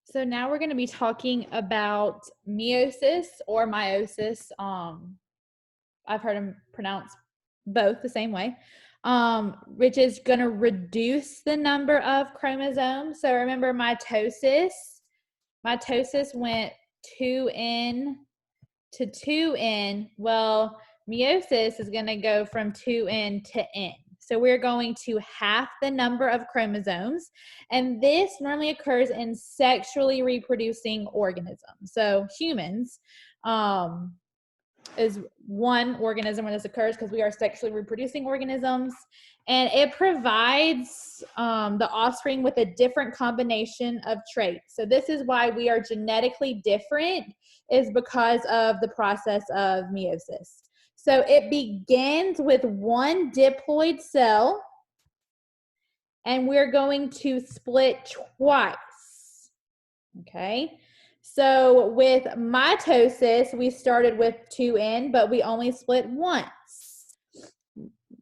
So now we're going to be talking about meiosis or meiosis. I've heard them pronounce both the same way, which is going to reduce the number of chromosomes. So remember mitosis. Mitosis went 2N to 2N. Well, meiosis is going to go from 2N to N. So we're going to half the number of chromosomes. And this normally occurs in sexually reproducing organisms. So humans is one organism where this occurs because we are sexually reproducing organisms. And it provides the offspring with a different combination of traits. So this is why we are genetically different, is because of the process of meiosis. So it begins with one diploid cell, and we're going to split twice, okay? So with mitosis, we started with 2N, but we only split once.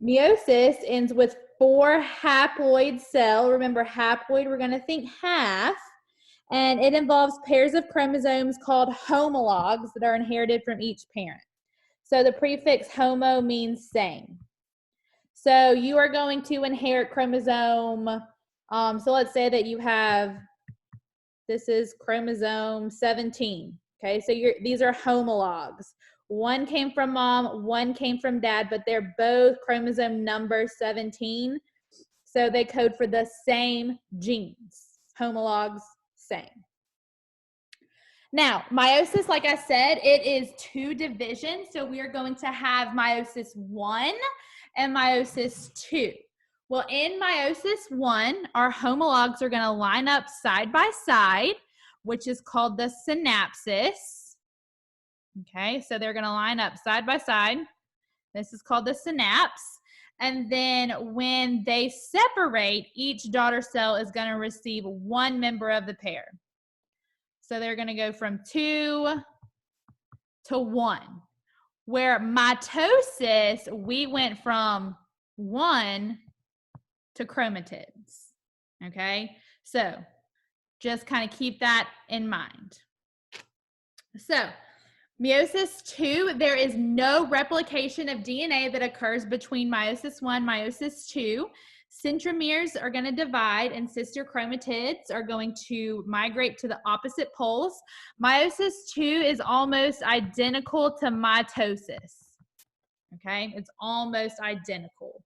Meiosis ends with 4 haploid cell. Remember, haploid, we're going to think half. And it involves pairs of chromosomes called homologs that are inherited from each parent. So the prefix homo means same. So you are going to inherit chromosome. So let's say that you have, this is chromosome 17. Okay, so these are homologs. One came from mom, one came from dad, but they're both chromosome number 17. So they code for the same genes. Homologs, same. Now, meiosis, like I said, it is 2 divisions. So we are going to have meiosis 1 and meiosis 2. Well, in meiosis 1, our homologs are going to line up side by side, which is called the synapsis. Okay, so they're going to line up side by side. This is called the synapse. And then when they separate, each daughter cell is going to receive one member of the pair. So they're going to go from 2 to 1. Where mitosis, we went from 1 to chromatids. Okay, so just kind of keep that in mind. So meiosis 2, there is no replication of DNA that occurs between meiosis 1 and meiosis 2. Centromeres are going to divide and sister chromatids are going to migrate to the opposite poles. Meiosis 2 is almost identical to mitosis. Okay, it's almost identical.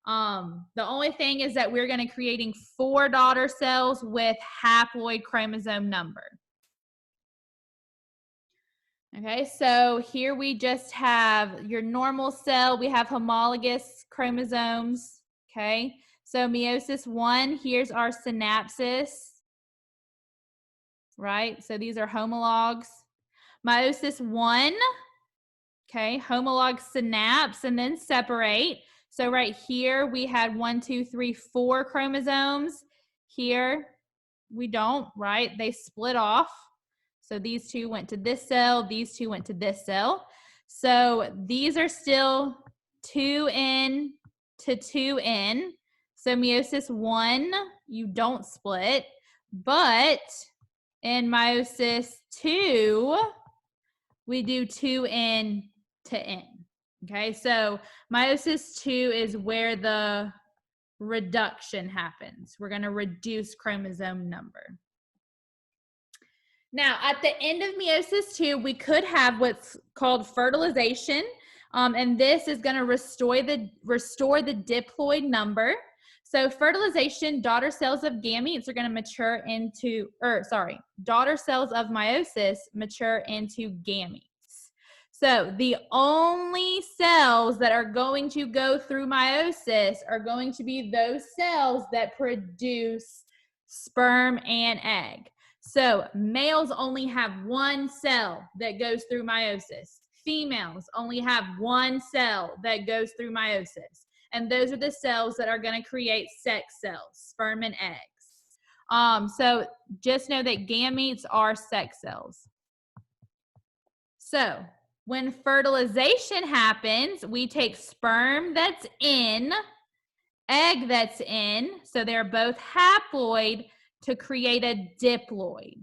The only thing is that we're going to creating 4 daughter cells with haploid chromosome number. Okay, so here we just have your normal cell. We have homologous chromosomes. Okay, so meiosis 1, here's our synapsis, right? So these are homologs. Meiosis 1, okay, homolog synapse and then separate. So right here we had 1, 2, 3, 4 chromosomes. Here we don't, right? They split off. So these 2 went to this cell, these 2 went to this cell. So these are still 2N to 2N. So meiosis 1, you don't split, but in meiosis 2, we do 2N to N. Okay, so meiosis 2 is where the reduction happens. We're going to reduce chromosome number. Now, at the end of meiosis 2, we could have what's called fertilization, and this is going to restore the diploid number. So fertilization, daughter cells of gametes are going to mature into, daughter cells of meiosis mature into gametes. So the only cells that are going to go through meiosis are going to be those cells that produce sperm and egg. So males only have 1 cell that goes through meiosis. Females only have 1 cell that goes through meiosis. And those are the cells that are going to create sex cells, sperm and eggs. So just know that gametes are sex cells. So when fertilization happens, we take sperm that's in, egg that's in, so they're both haploid, to create a diploid.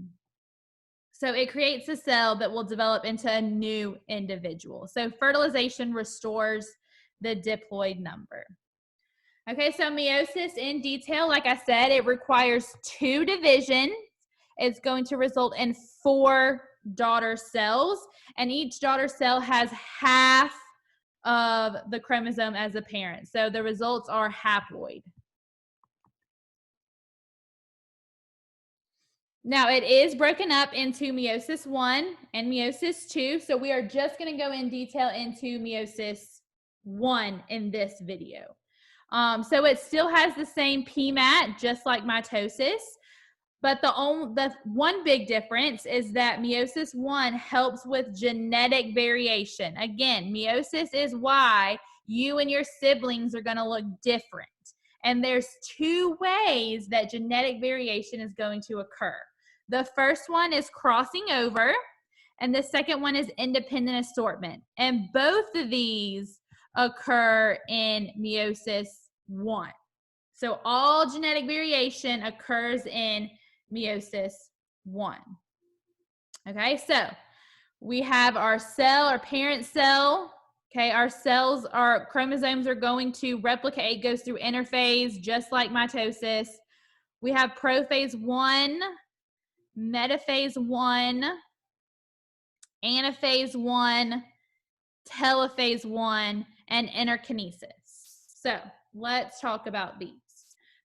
So it creates a cell that will develop into a new individual. So fertilization restores the diploid number. Okay, so meiosis in detail, like I said, it requires 2 divisions. It's going to result in 4 daughter cells, and each daughter cell has half of the chromosome as a parent. So the results are haploid. Now it is broken up into meiosis 1 and meiosis 2. So we are just going to go in detail into meiosis 1 in this video. So it still has the same PMAT, just like mitosis. But the one big difference is that meiosis 1 helps with genetic variation. Again, meiosis is why you and your siblings are going to look different. And there's 2 ways that genetic variation is going to occur. The first one is crossing over, and the second one is independent assortment. And both of these occur in meiosis 1. So all genetic variation occurs in meiosis 1. Okay, so we have our cell, our parent cell. Okay, our cells, our chromosomes are going to replicate, goes through interphase, just like mitosis. We have prophase 1, metaphase 1, anaphase 1, telophase 1, and interkinesis. So let's talk about these.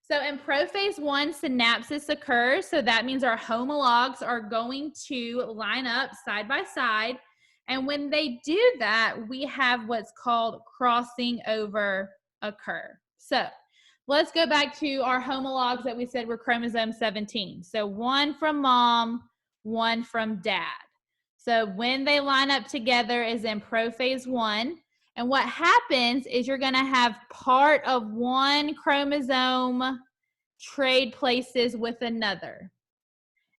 So in prophase 1, synapsis occurs. So that means our homologs are going to line up side by side. And when they do that, we have what's called crossing over occur. So let's go back to our homologs that we said were chromosome 17. So 1 from mom, 1 from dad. So when they line up together is in prophase 1. And what happens is you're going to have part of one chromosome trade places with another.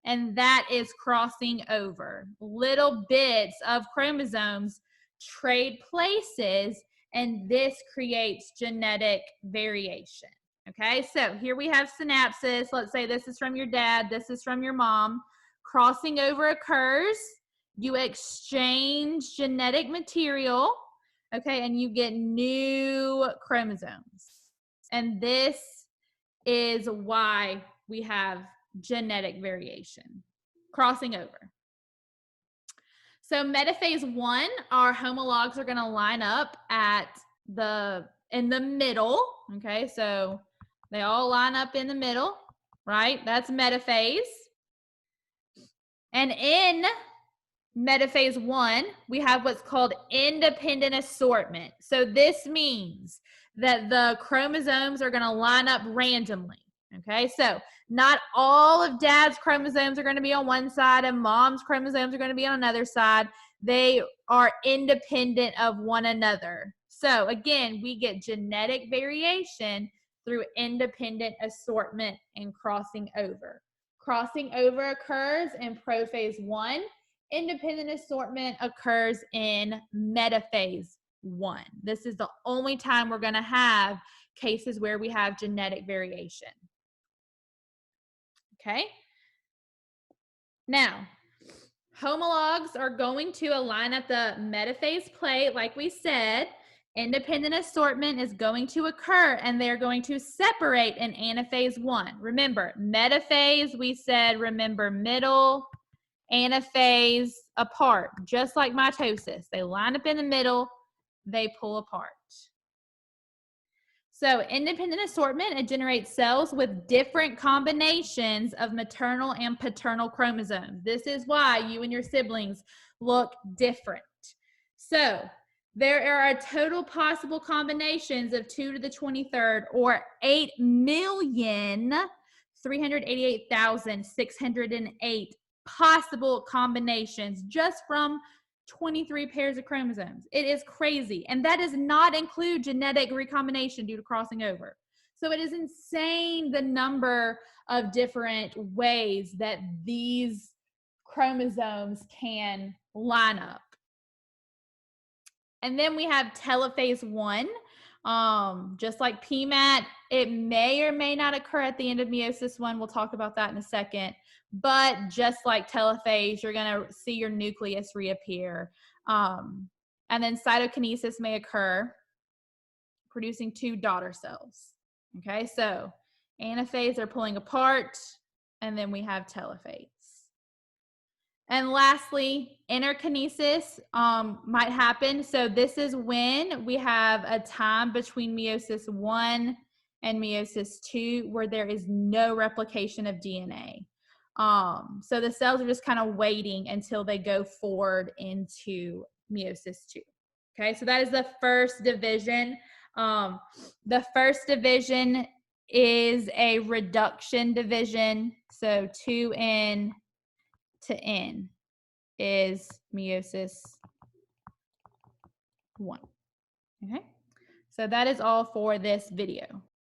And that is crossing over. Little bits of chromosomes trade places, and this creates genetic variation. Okay, so here we have synapsis. Let's say this is from your dad, this is from your mom. Crossing over occurs. You exchange genetic material. Okay, and you get new chromosomes. And this is why we have genetic variation, crossing over. So metaphase 1, our homologs are going to line up in the middle. Okay, so they all line up in the middle, right? That's metaphase. And in metaphase 1, we have what's called independent assortment. So this means that the chromosomes are going to line up randomly. Okay, so not all of dad's chromosomes are going to be on one side and mom's chromosomes are going to be on another side. They are independent of one another. So again, we get genetic variation through independent assortment and crossing over. Crossing over occurs in prophase 1. Independent assortment occurs in metaphase 1. This is the only time we're going to have cases where we have genetic variation. Okay. Now, homologs are going to align at the metaphase plate, like we said. Independent assortment is going to occur, and they're going to separate in anaphase 1. Remember, metaphase, we said, remember middle, anaphase apart, just like mitosis. They line up in the middle, they pull apart. So independent assortment, it generates cells with different combinations of maternal and paternal chromosomes. This is why you and your siblings look different. So there are a total possible combinations of 2 to the 23rd, or 8,388,608 possible combinations just from 23 pairs of chromosomes. It is crazy. And that does not include genetic recombination due to crossing over. So it is insane the number of different ways that these chromosomes can line up. And then we have telophase 1. Just like PMAT, it may or may not occur at the end of meiosis 1. We'll talk about that in a second. but just like telophase, you're going to see your nucleus reappear. And then cytokinesis may occur, producing 2 daughter cells. Okay, so anaphase are pulling apart, and then we have telophase. And lastly, interkinesis might happen. So this is when we have a time between meiosis 1 and meiosis 2 where there is no replication of DNA. So the cells are just kind of waiting until they go forward into meiosis 2. Okay, so that is the first division. The first division is a reduction division. So 2N to N is meiosis 1. Okay, so that is all for this video.